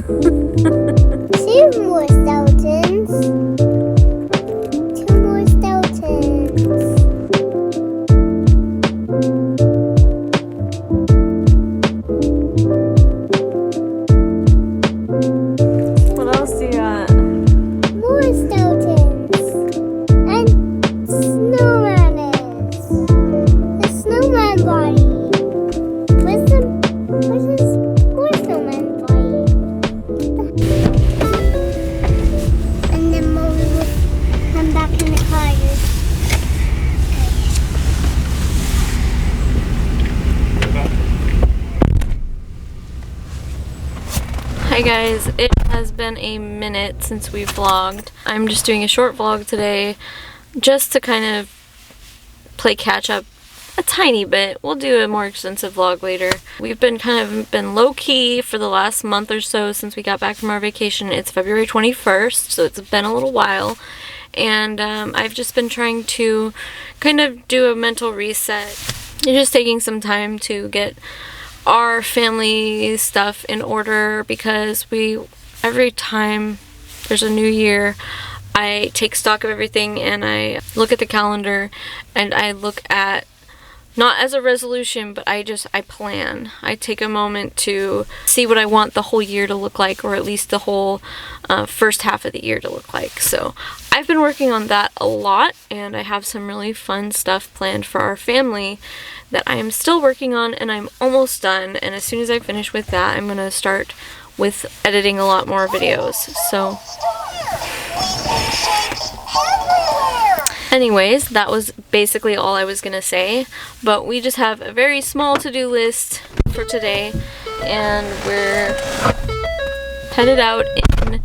Two more skeletons. Two more skeletons. What else do you got? More skeletons. And snowman is. The snowman body. Where's his more snowman body? And then Molly will come back in the car. Hi guys, it has been a minute since we vlogged. I'm just doing a short vlog today just to kind of play catch up a tiny bit. We'll do a more extensive vlog later. We've been been low-key for the last month or so since we got back from our vacation. It's February 21st, so it's been a little while. And I've just been trying to kind of do a mental reset. And just taking some time to get our family stuff in order, because every time there's a new year, I take stock of everything and I look at the calendar and I look at, not as a resolution, but I plan. I take a moment to see what I want the whole year to look like, or at least the whole first half of the year to look like. So I've been working on that a lot, and I have some really fun stuff planned for our family that I am still working on, and I'm almost done. And as soon as I finish with that, I'm going to start with editing a lot more videos. So anyways, that was basically all I was gonna say, but we just have a very small to-do list for today, and we're headed out in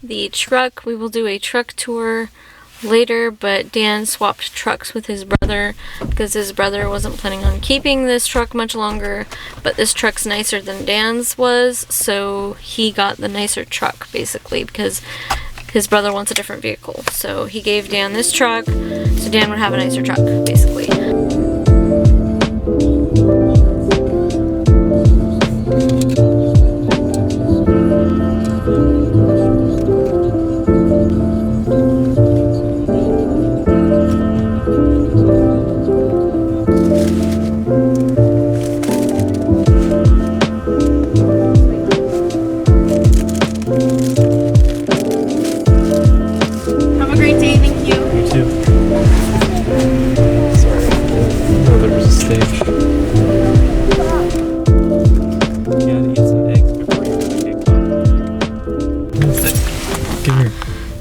the truck. We will do a truck tour later, but Dan swapped trucks with his brother because his brother wasn't planning on keeping this truck much longer, but this truck's nicer than Dan's was, so he got the nicer truck basically because his brother wants a different vehicle. So he gave Dan this truck, so Dan would have a nicer truck, basically.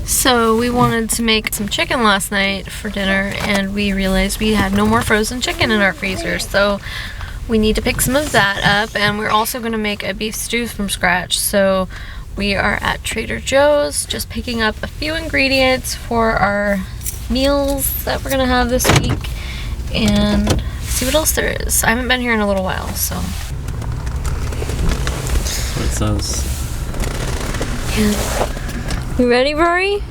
So we wanted to make some chicken last night for dinner, and we realized we had no more frozen chicken in our freezer, so we need to pick some of that up. And we're also going to make a beef stew from scratch, so we are at Trader Joe's just picking up a few ingredients for our meals that we're going to have this week and see what else there is. I haven't been here in a little while, so. That's what it says. Yeah. You ready, Rory?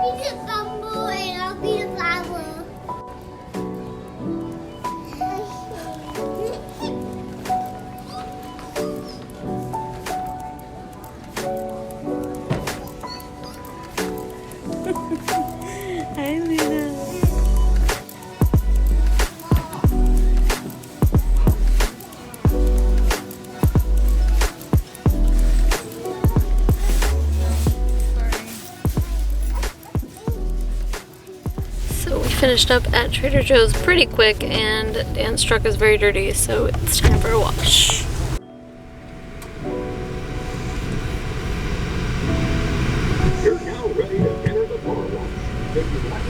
be the bamboo and I'll be the flower. Hi, Luna. So we finished up at Trader Joe's pretty quick, and Dan's truck is very dirty, so it's time for a wash. You're now ready to enter the car wash. Take your left.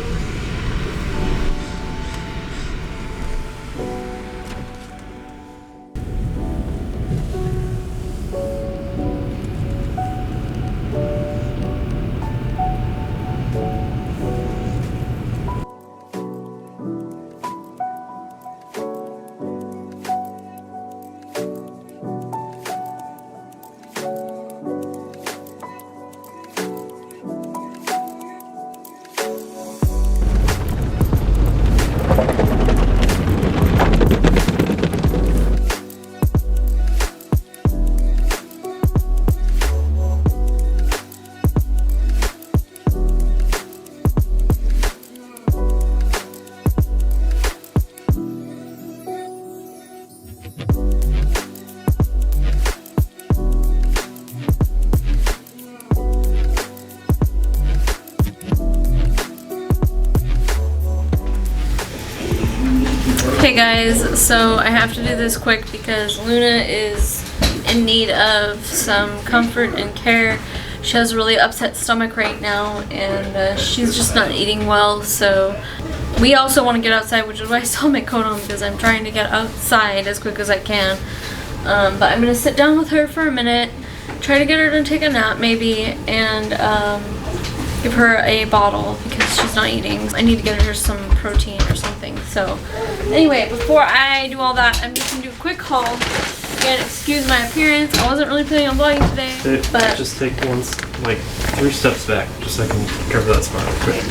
Okay guys, so I have to do this quick because Luna is in need of some comfort and care. She has a really upset stomach right now, and she's just not eating well, so we also want to get outside, which is why I still have my coat on, because I'm trying to get outside as quick as I can. But I'm going to sit down with her for a minute, try to get her to take a nap maybe, and give her a bottle because she's not eating. I need to get her some protein or something. So anyway, before I do all that, I'm just going to do a quick haul. Again, excuse my appearance. I wasn't really planning on vlogging today, but just take like 3 steps back, just so I can cover that spot real quick.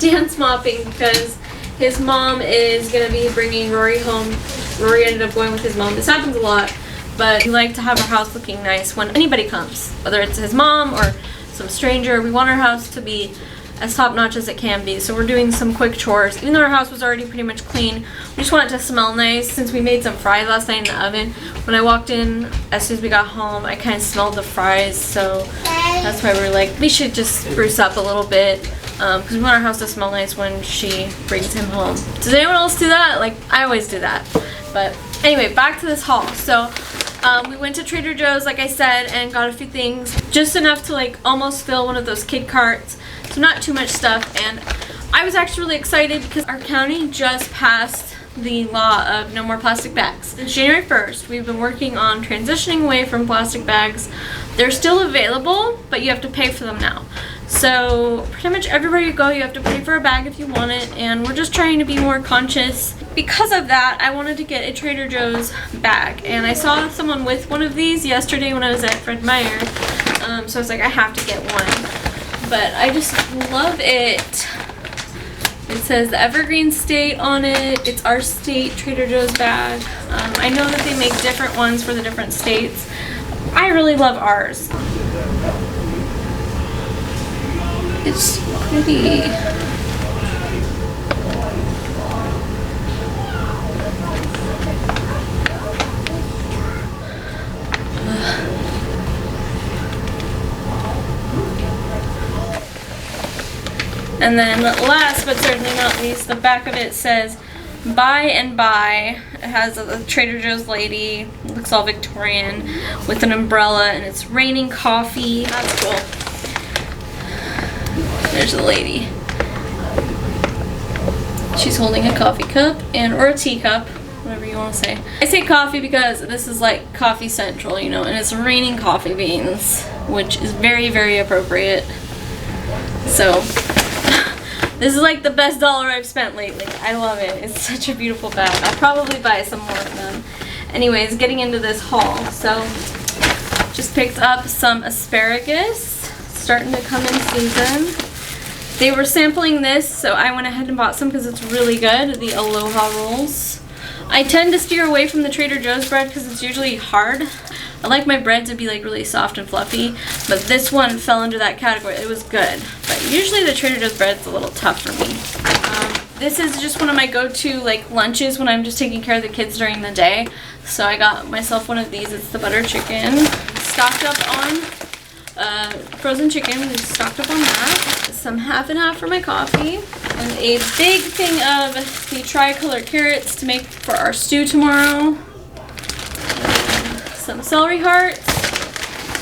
Dan's mopping because his mom is going to be bringing Rory home. Rory ended up going with his mom. This happens a lot, but we like to have our house looking nice when anybody comes, whether it's his mom or some stranger. We want our house to be as top-notch as it can be, so we're doing some quick chores. Even though our house was already pretty much clean, we just want it to smell nice. Since we made some fries last night in the oven, when I walked in as soon as we got home, I kind of smelled the fries, so that's why we were like, we should just spruce up a little bit, because we want our house to smell nice when she brings him home. Does anyone else do that? Like, I always do that. But anyway, back to this haul. So we went to Trader Joe's, like I said, and got a few things, just enough to like almost fill one of those kid carts, so not too much stuff. And I was actually really excited because our county just passed the law of no more plastic bags. Since January 1st, we've been working on transitioning away from plastic bags. They're still available, but you have to pay for them now. So pretty much everywhere you go, you have to pay for a bag if you want it, and we're just trying to be more conscious. Because of that, I wanted to get a Trader Joe's bag, and I saw someone with one of these yesterday when I was at Fred Meyer, so I was like, I have to get one. But I just love it. It says the Evergreen State on it. It's our state Trader Joe's bag. I know that they make different ones for the different states. I really love ours. It's pretty. And then last but certainly not least, the back of it says buy and buy. It has a Trader Joe's lady, looks all Victorian, with an umbrella, and it's raining coffee. That's cool. There's the lady. She's holding a coffee cup or a teacup, whatever you want to say. I say coffee because this is like coffee central, you know, and it's raining coffee beans, which is very, very appropriate. So this is like the best dollar I've spent lately. I love it. It's such a beautiful bag. I'll probably buy some more of them. Anyways, getting into this haul. So just picked up some asparagus, starting to come in season. They were sampling this, so I went ahead and bought some because it's really good. The Aloha rolls. I tend to steer away from the Trader Joe's bread because it's usually hard. I like my bread to be like really soft and fluffy, but this one fell under that category. It was good, but usually the Trader Joe's bread's a little tough for me. This is just one of my go-to like lunches when I'm just taking care of the kids during the day. So I got myself one of these. It's the butter chicken. Stocked up on frozen chicken. We stocked up on that. Some half and half for my coffee. And a big thing of the tricolor carrots to make for our stew tomorrow. Some celery hearts.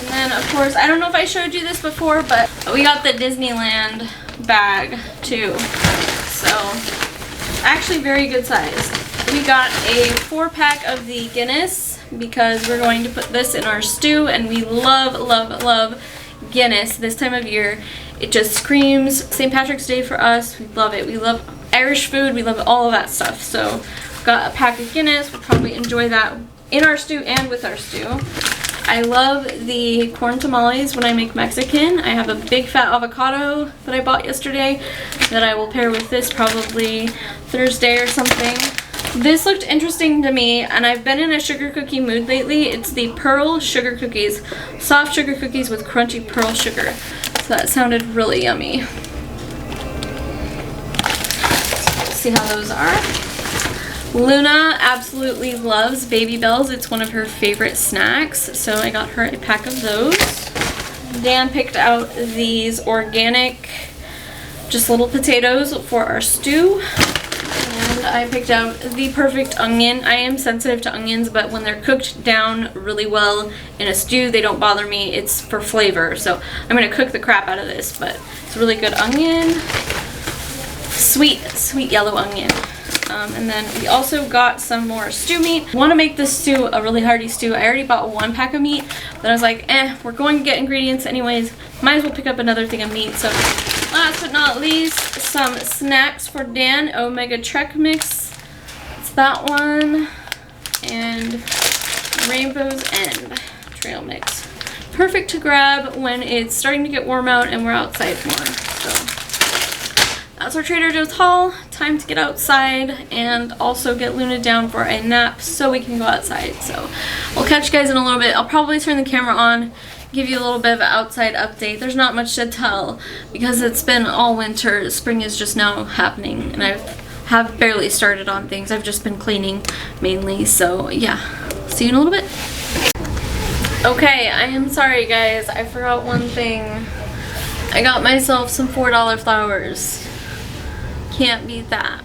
And then of course, I don't know if I showed you this before, but we got the Disneyland bag too. So actually very good size. We got a 4-pack of the Guinness because we're going to put this in our stew, and we love, love, love Guinness this time of year. It just screams St. Patrick's Day for us. We love it. We love Irish food. We love all of that stuff. So got a pack of Guinness. We'll probably enjoy that in our stew and with our stew. I love the corn tamales when I make Mexican. I have a big fat avocado that I bought yesterday that I will pair with this probably Thursday or something. This looked interesting to me, and I've been in a sugar cookie mood lately. It's the pearl sugar cookies. Soft sugar cookies with crunchy pearl sugar. So that sounded really yummy. See how those are. Luna absolutely loves Baby Bells. It's one of her favorite snacks, so I got her a pack of those. Dan picked out these organic, just little potatoes for our stew. And I picked out the perfect onion. I am sensitive to onions, but when they're cooked down really well in a stew, they don't bother me. It's for flavor, so I'm gonna cook the crap out of this, but it's a really good onion. Sweet, sweet yellow onion. And then we also got some more stew meat. I want to make this stew a really hearty stew. I already bought 1 pack of meat, but I was like, we're going to get ingredients anyways. Might as well pick up another thing of meat. So last but not least, some snacks for Dan. Omega Trek Mix. It's that one. And Rainbow's End Trail Mix. Perfect to grab when it's starting to get warm out and we're outside more. So that's our Trader Joe's haul. Time to get outside and also get Luna down for a nap so we can go outside. So we'll catch you guys in a little bit. I'll probably turn the camera on, give you a little bit of an outside update. There's not much to tell because it's been all winter. Spring is just now happening, and I have barely started on things. I've just been cleaning mainly. So yeah, see you in a little bit. Okay, I am sorry guys. I forgot one thing. I got myself some $4 flowers. Can't beat that.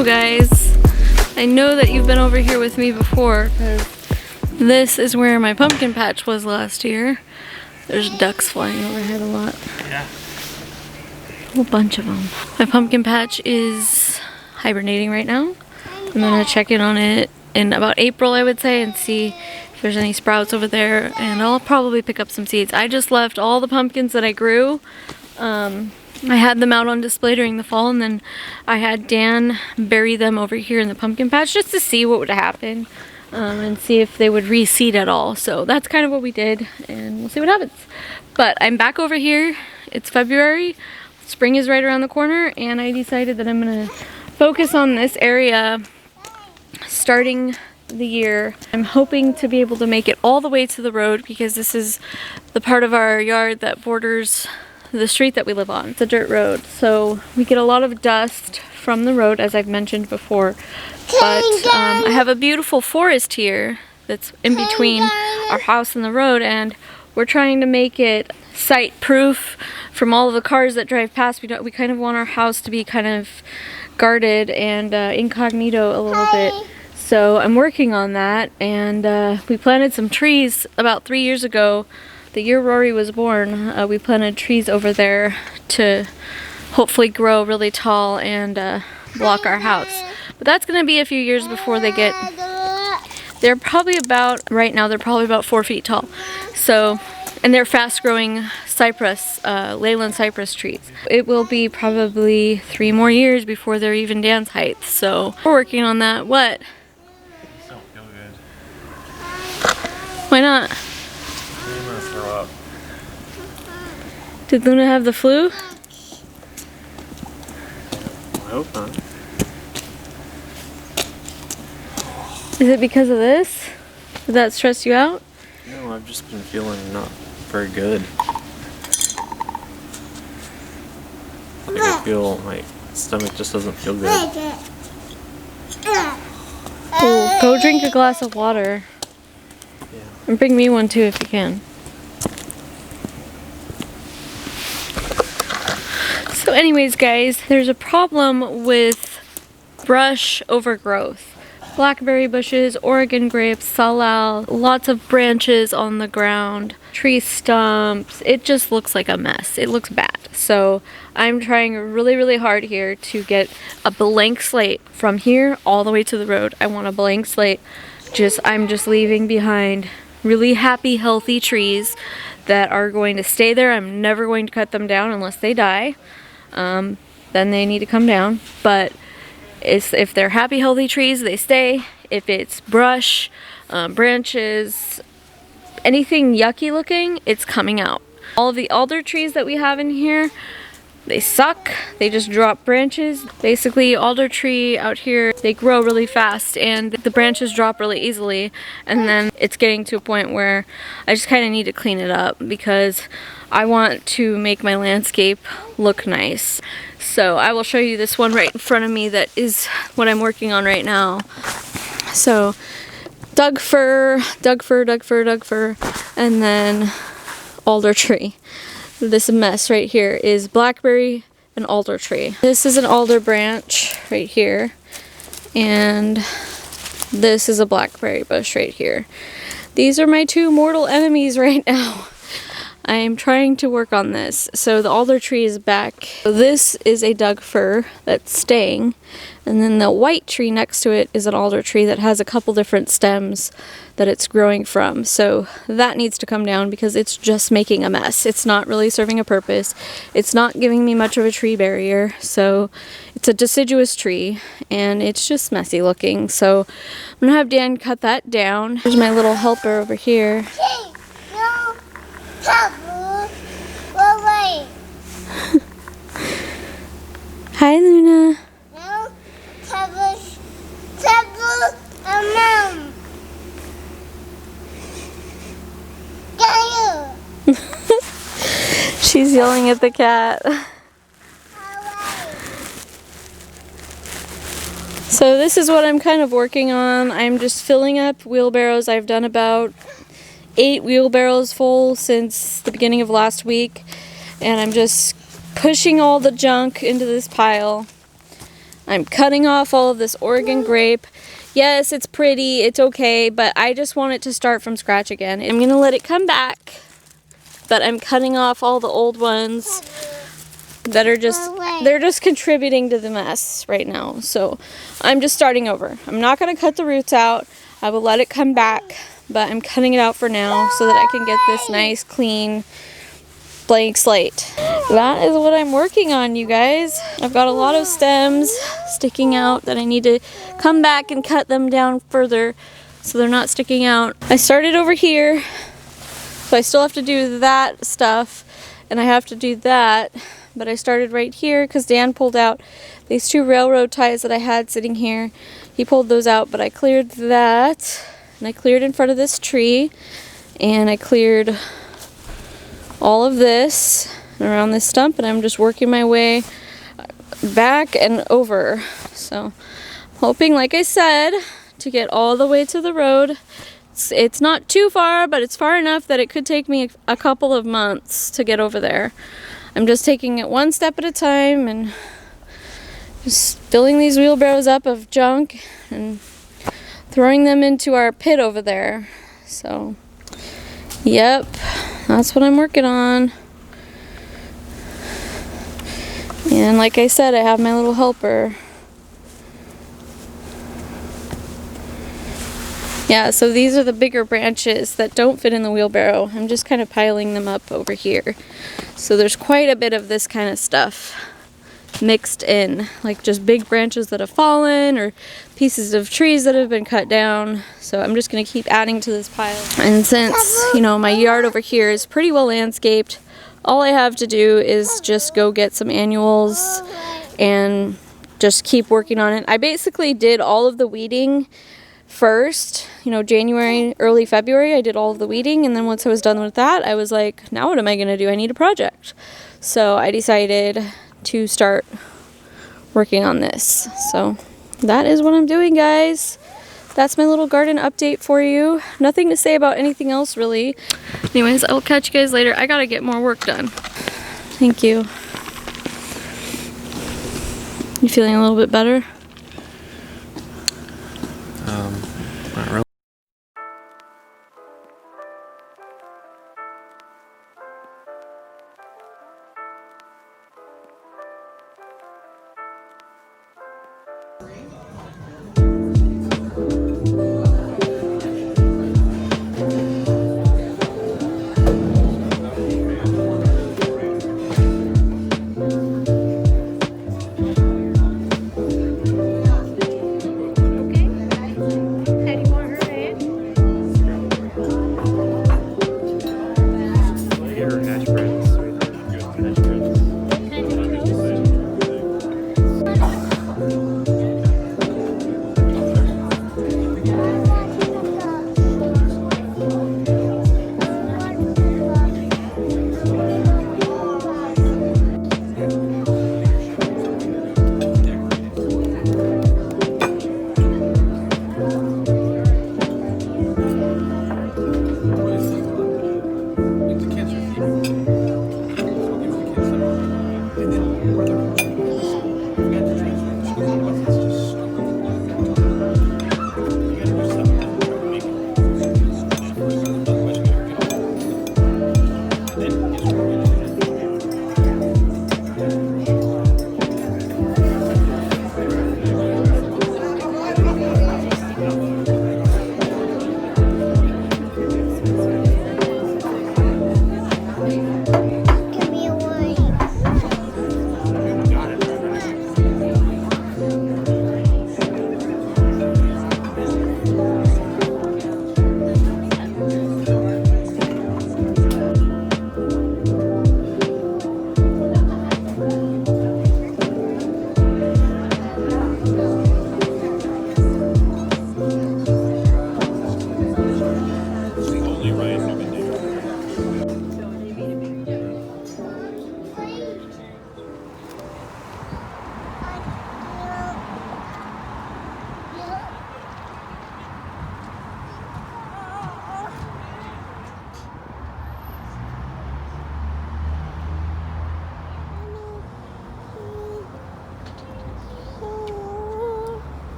So guys, I know that you've been over here with me before because this is where my pumpkin patch was last year. There's ducks flying overhead a lot. Yeah. A whole bunch of them. My pumpkin patch is hibernating right now. I'm gonna check in on it in about April, I would say, and see if there's any sprouts over there, and I'll probably pick up some seeds. I just left all the pumpkins that I grew. I had them out on display during the fall, and then I had Dan bury them over here in the pumpkin patch just to see what would happen, and see if they would reseed at all. So that's kind of what we did, and we'll see what happens. But I'm back over here. It's February. Spring is right around the corner, and I decided that I'm gonna focus on this area starting the year. I'm hoping to be able to make it all the way to the road because this is the part of our yard that borders the street that we live on. It's a dirt road, so we get a lot of dust from the road, as I've mentioned before. But I have a beautiful forest here that's in between our house and the road, and we're trying to make it site-proof from all of the cars that drive past. We kind of want our house to be kind of guarded and incognito a little bit. So I'm working on that, and we planted some trees about 3 years ago. The year Rory was born, we planted trees over there to hopefully grow really tall and block our house. But that's going to be a few years before they get... They're probably about, right now, they're probably about 4 feet tall. So, and they're fast-growing cypress, Leyland cypress trees. It will be probably 3 more years before they're even Dan's height. So we're working on that. What? These don't feel good. Why not? I'm gonna throw up. Did Luna have the flu? I hope not. Is it because of this? Did that stress you out? No, I've just been feeling not very good. Like I feel my stomach just doesn't feel good. Oh, go drink a glass of water. Yeah. And bring me one too if you can. So anyways guys, there's a problem with brush overgrowth. Blackberry bushes, Oregon grapes, salal, lots of branches on the ground, tree stumps. It just looks like a mess. It looks bad. So I'm trying really, really hard here to get a blank slate from here all the way to the road. I want a blank slate. I'm just leaving behind really happy, healthy trees that are going to stay there. I'm never going to cut them down unless they die. Then they need to come down. But if they're happy, healthy trees, they stay. If it's brush, branches, anything yucky looking, it's coming out. All of the alder trees that we have in here, they suck. They just drop branches. Basically, alder tree out here, they grow really fast and the branches drop really easily. And then it's getting to a point where I just kind of need to clean it up because I want to make my landscape look nice. So I will show you this one right in front of me that is what I'm working on right now. So Doug fir, and then alder tree. This mess right here is blackberry and alder tree. This is an alder branch right here, and this is a blackberry bush right here. These are my two mortal enemies right now. I am trying to work on this. So the alder tree is back. So this is a Doug fir that's staying, and then the white tree next to it is an alder tree that has a couple different stems that it's growing from. So that needs to come down because it's just making a mess. It's not really serving a purpose. It's not giving me much of a tree barrier. So it's a deciduous tree and it's just messy looking. So I'm gonna have Dan cut that down. There's my little helper over here. Hi, Luna. She's yelling at the cat. So this is what I'm kind of working on. I'm just filling up wheelbarrows. I've done about 8 wheelbarrows full since the beginning of last week, and I'm just pushing all the junk into this pile. I'm cutting off all of this Oregon grape. Yes, it's pretty, it's okay, but I just want it to start from scratch again. I'm gonna let it come back, but I'm cutting off all the old ones that are just, they're just contributing to the mess right now. So I'm just starting over. I'm not gonna cut the roots out. I will let it come back, but I'm cutting it out for now so that I can get this nice, clean, blank slate. That is what I'm working on, you guys. I've got a lot of stems sticking out that I need to come back and cut them down further so they're not sticking out. I started over here, so I still have to do that stuff, and I have to do that, but I started right here because Dan pulled out these 2 railroad ties that I had sitting here. He pulled those out, but I cleared that, and I cleared in front of this tree, and I cleared all of this around this stump, and I'm just working my way back and over. So hoping, like I said, to get all the way to the road. It's not too far, but it's far enough that it could take me a couple of months to get over there. I'm just taking it one step at a time and just filling these wheelbarrows up of junk and throwing them into our pit over there. So yep, that's what I'm working on. And like I said, I have my little helper. Yeah, so these are the bigger branches that don't fit in the wheelbarrow. I'm just kind of piling them up over here. So there's quite a bit of this kind of stuff mixed in, like just big branches that have fallen or pieces of trees that have been cut down. So I'm just going to keep adding to this pile. And since, you know, my yard over here is pretty well landscaped, all I have to do is just go get some annuals and just keep working on it. I basically did all of the weeding first, you know, January, early February, I did all of the weeding, and then once I was done with that, I was like, now what am I going to do? I need a project. So I decided to start working on this. So that is what I'm doing, guys. That's my little garden update for you. Nothing to say about anything else, really. Anyways, I'll catch you guys later. I gotta get more work done. Thank you. You feeling a little bit better? Not really.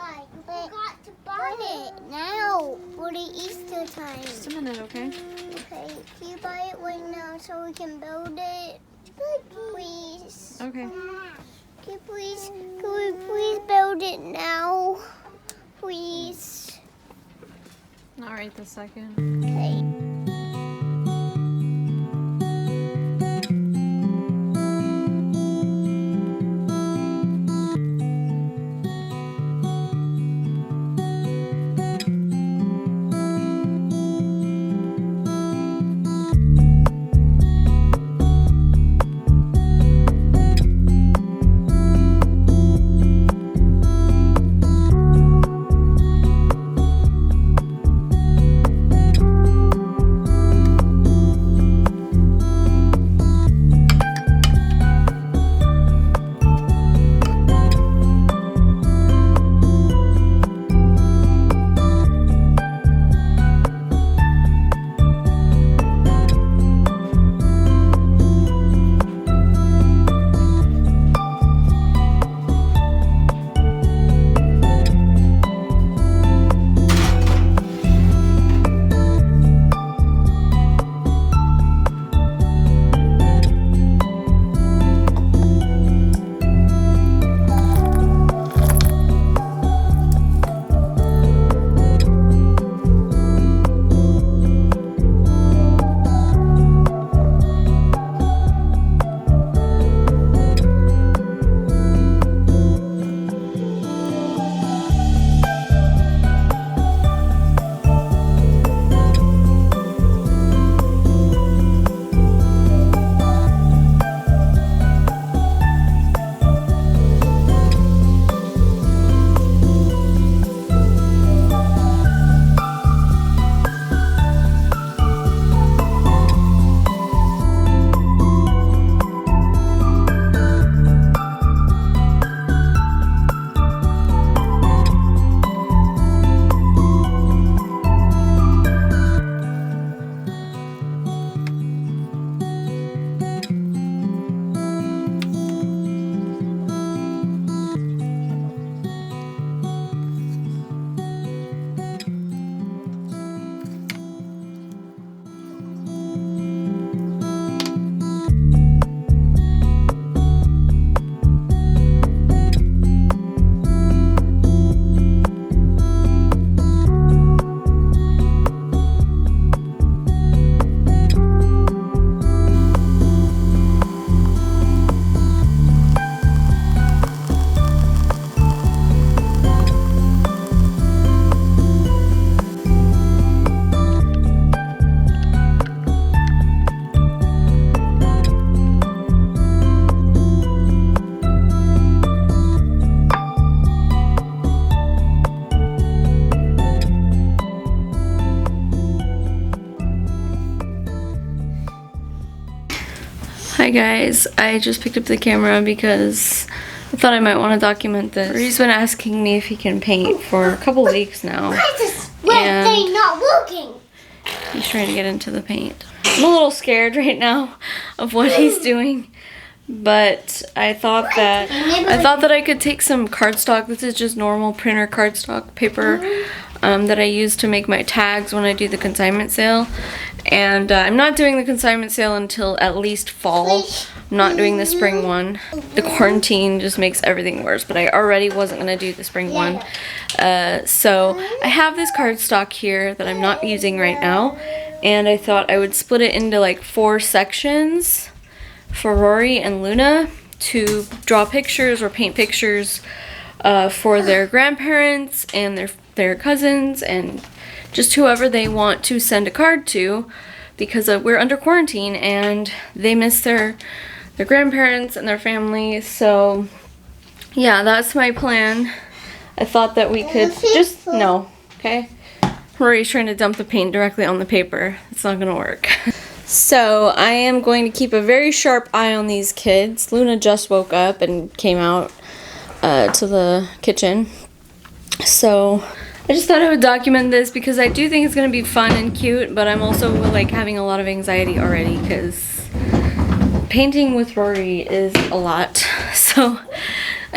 Why? You forgot to buy it now for the Easter time. Just a minute, okay? Okay, can you buy it right now so we can build it? Please. Okay. Can we please build it now? Please. Not right this second. Okay. Hi guys, I just picked up the camera because I thought I might want to document this. He's been asking me if he can paint for a couple weeks now. Why is this red thing not working? He's trying to get into the paint. I'm a little scared right now of what he's doing, but I thought that I could take some cardstock. This is just normal printer cardstock paper that I use to make my tags when I do the consignment sale. And I'm not doing the consignment sale until at least fall. I'm not doing the spring one. The quarantine just makes everything worse, but I already wasn't going to do the spring one. So I have this cardstock here that I'm not using right now, and I thought I would split it into like 4 sections for Rory and Luna to draw pictures or paint pictures for their grandparents and their cousins and just whoever they want to send a card to, because we're under quarantine and they miss their grandparents and their family. So yeah, that's my plan. I thought that we could just, no, okay? Rory's trying to dump the paint directly on the paper. It's not gonna work. So I am going to keep a very sharp eye on these kids. Luna just woke up and came out to the kitchen. So I just thought I would document this because I do think it's going to be fun and cute, but I'm also like having a lot of anxiety already because painting with Rory is a lot. So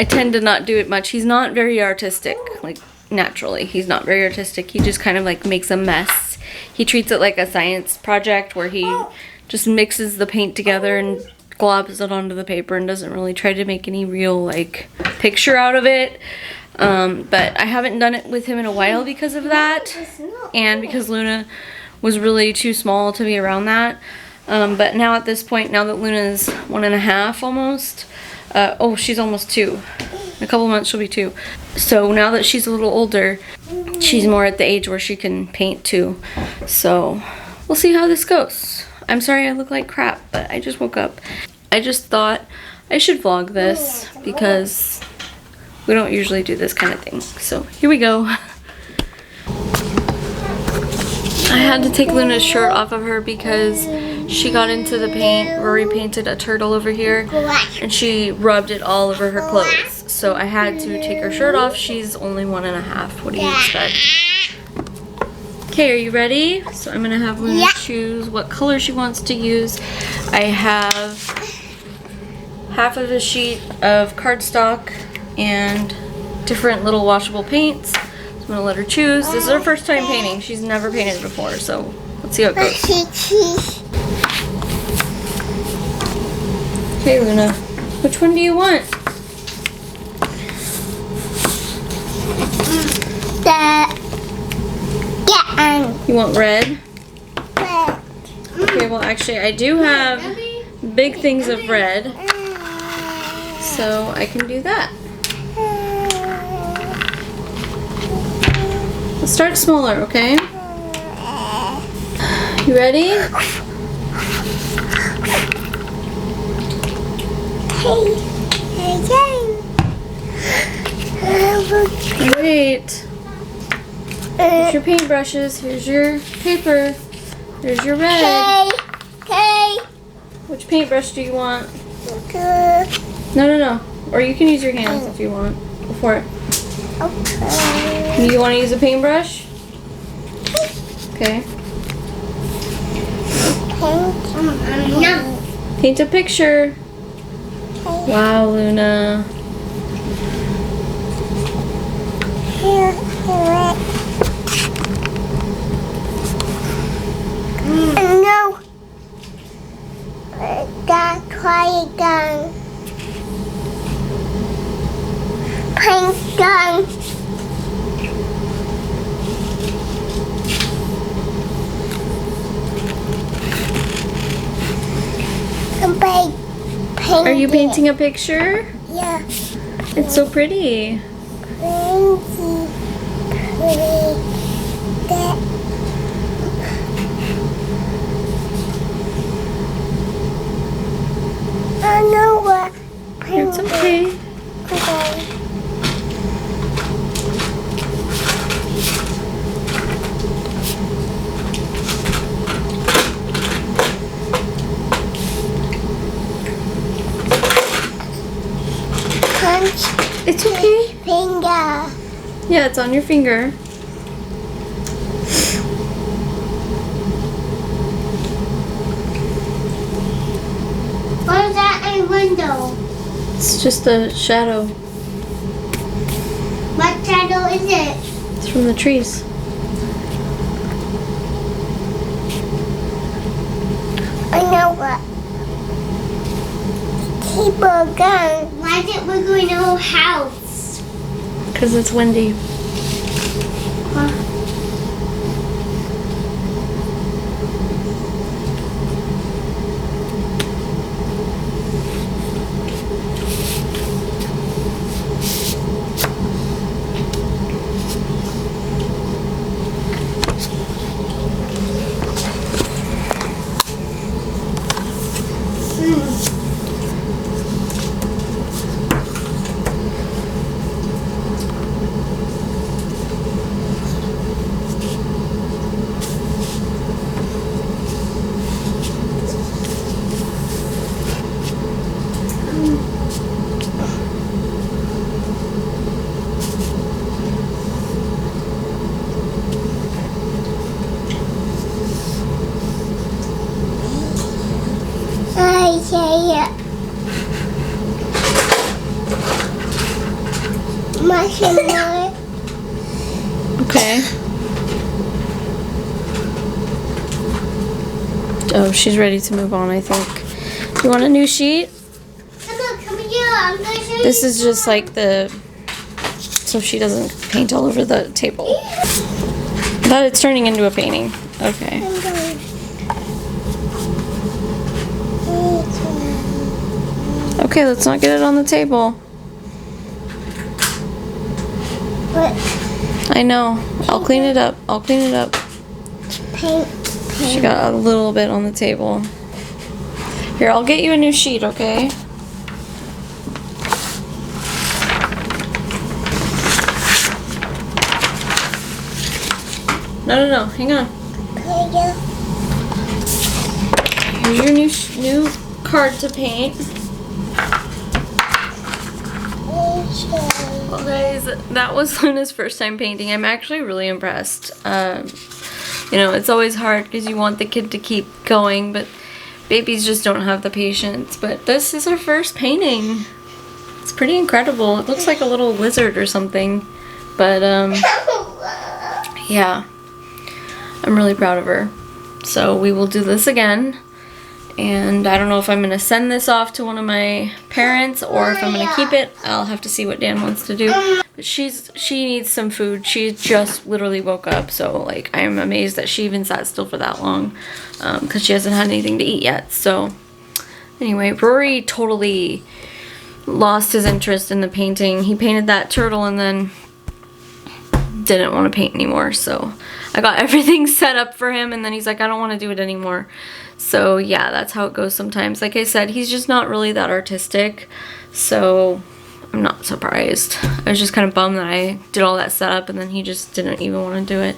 I tend to not do it much. He's not very artistic, like naturally. He's not very artistic. He just kind of like makes a mess. He treats it like a science project where he just mixes the paint together and globs it onto the paper and doesn't really try to make any real like picture out of it. But I haven't done it with him in a while because of that, and because Luna was really too small to be around that. But now at this point, now that Luna's 1.5 almost, oh, she's almost 2. In a couple months she'll be 2. So now that she's a little older, she's more at the age where she can paint too. So we'll see how this goes. I'm sorry I look like crap, but I just woke up. I just thought I should vlog this because we don't usually do this kind of thing. So here we go. I had to take Luna's shirt off of her because she got into the paint. Rory painted a turtle over here and she rubbed it all over her clothes. So I had to take her shirt off. She's only 1.5. What do you expect? Okay, are you ready? So I'm gonna have Luna choose what color she wants to use. I have half of a sheet of cardstock and different little washable paints. So I'm gonna let her choose. This is her first time painting. She's never painted before, so let's see how it goes. Okay, Luna, which one do you want? You want red? Okay, well actually I do have big things of red, so I can do that. Let's start smaller, okay? You ready? Wait. Here's your paintbrushes. Here's your paper. Here's your red. Okay. Which paintbrush do you want? No. Or you can use your hands if you want. Go for it. Okay. You want to use a paintbrush? Okay. Paint a picture. Wow, Luna. No. Try again. Paint gun. Are you painting a picture? Yeah. It's so pretty. I know what. It's okay. Okay. It's okay. Finger. Yeah, it's on your finger. What is that in window? It's just a shadow. What shadow is it? It's from the trees. I know what. Keep a gun. Why is it wiggling the whole house? Because it's windy. Okay. Oh, she's ready to move on, I think. You want a new sheet? Come here. I'm gonna show you. This is just like so she doesn't paint all over the table. But it's turning into a painting. Okay. I'm going. Okay, let's not get it on the table. What? I know. I'll clean it up. I'll clean it up. Paint. She got a little bit on the table. Here, I'll get you a new sheet, okay? No, hang on. Here's your new card to paint. Well, guys, that was Luna's first time painting. I'm actually really impressed. You know, it's always hard because you want the kid to keep going, but babies just don't have the patience. But this is her first painting. It's pretty incredible. It looks like a little lizard or something. But, yeah. I'm really proud of her. So we will do this again. And I don't know if I'm going to send this off to one of my parents or if I'm going to keep it. I'll have to see what Dan wants to do. But she needs some food. She just literally woke up. So, like, I am amazed that she even sat still for that long. Because she hasn't had anything to eat yet. So, anyway, Rory totally lost his interest in the painting. He painted that turtle and then didn't want to paint anymore. So, I got everything set up for him. And then he's like, I don't want to do it anymore. So yeah, that's how it goes sometimes. Like I said, he's just not really that artistic, so I'm not surprised. I was just kind of bummed that I did all that setup and then he just didn't even want to do it.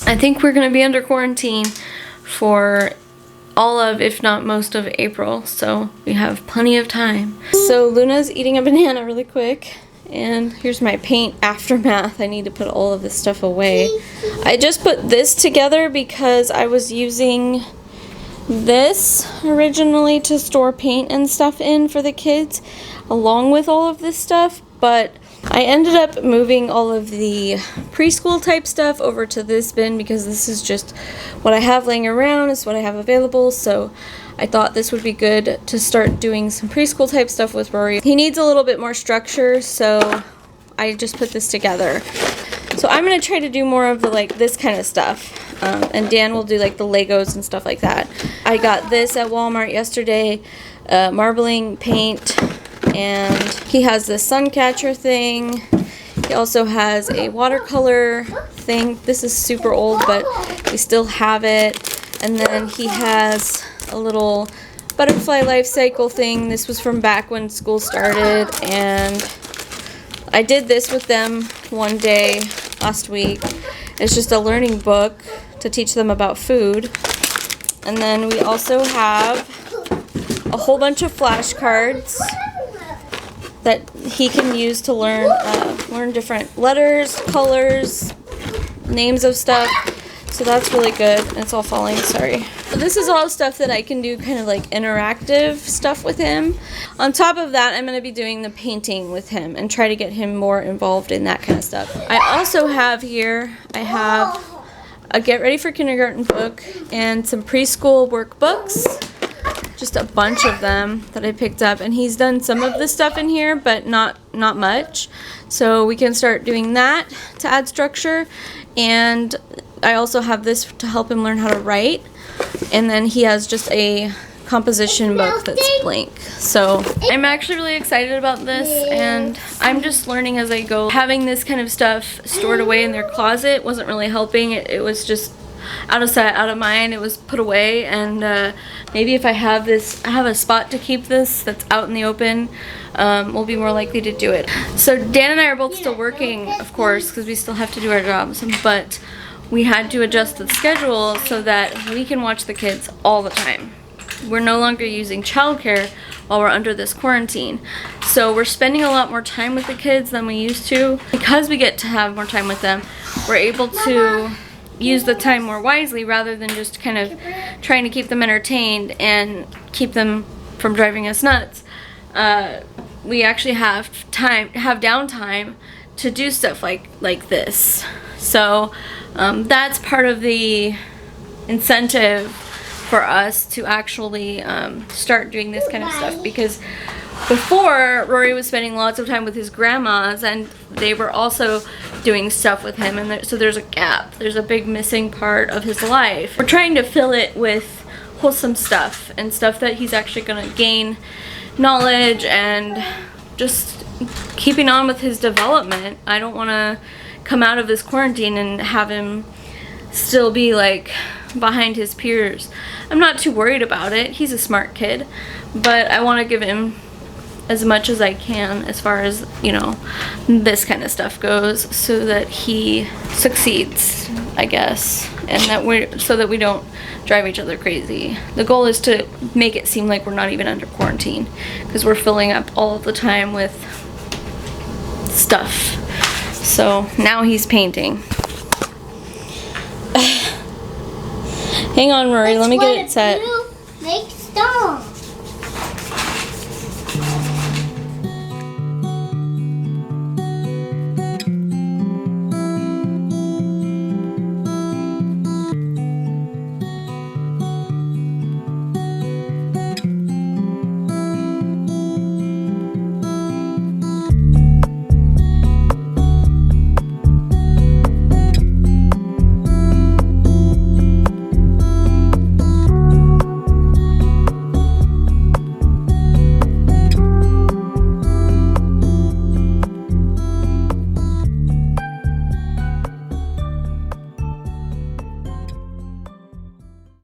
I think we're going to be under quarantine for all of, if not most of April, so we have plenty of time. So Luna's eating a banana really quick, and here's my paint aftermath. I need to put all of this stuff away. I just put this together because I was using this originally to store paint and stuff in for the kids along with all of this stuff, but I ended up moving all of the preschool type stuff over to this bin because this is just what I have laying around, is what I have available. So I thought this would be good to start doing some preschool type stuff with Rory. He needs a little bit more structure, so I just put this together. So I'm going to try to do more of the this kind of stuff. And Dan will do like the Legos and stuff like that. I got this at Walmart yesterday, marbling paint, and he has this sun catcher thing. He also has a watercolor thing. This is super old, but we still have it. And then he has a little butterfly life cycle thing. This was from back when school started, and I did this with them one day last week. It's just a learning book to teach them about food. And then we also have a whole bunch of flashcards that he can use to learn different letters, colors, names of stuff. So that's really good. It's all falling, sorry. So this is all stuff that I can do, kind of like interactive stuff with him. On top of that, I'm going to be doing the painting with him and try to get him more involved in that kind of stuff. I also have here, I have a Get Ready for Kindergarten book and some preschool workbooks. Just a bunch of them that I picked up, and he's done some of the stuff in here, but not much. So we can start doing that to add structure. And I also have this to help him learn how to write. And then he has just a composition book that's blank. So I'm actually really excited about this, and I'm just learning as I go. Having this kind of stuff stored away in their closet wasn't really helping. It was just out of sight, out of mind. It was put away, and maybe if I have a spot to keep this that's out in the open, we'll be more likely to do it. So Dan and I are both still working, of course, because we still have to do our jobs, but we had to adjust the schedule so that we can watch the kids all the time. We're no longer using childcare while we're under this quarantine. So we're spending a lot more time with the kids than we used to. Because we get to have more time with them, we're able to use the time more wisely rather than just kind of trying to keep them entertained and keep them from driving us nuts. We actually have downtime to do stuff like this. So that's part of the incentive for us to actually start doing this kind of stuff, because before, Rory was spending lots of time with his grandmas and they were also doing stuff with him, and so there's a gap. There's a big missing part of his life. We're trying to fill it with wholesome stuff and stuff that he's actually gonna gain knowledge and just keeping on with his development. I don't wanna come out of this quarantine and have him still be like behind his peers. I'm not too worried about it. He's a smart kid, but I want to give him as much as I can as far as, you know, this kind of stuff goes, so that he succeeds, I guess, and that we don't drive each other crazy. The goal is to make it seem like we're not even under quarantine, because we're filling up all the time with stuff. So now he's painting. Hang on, Rory, let me get it set. Make stone.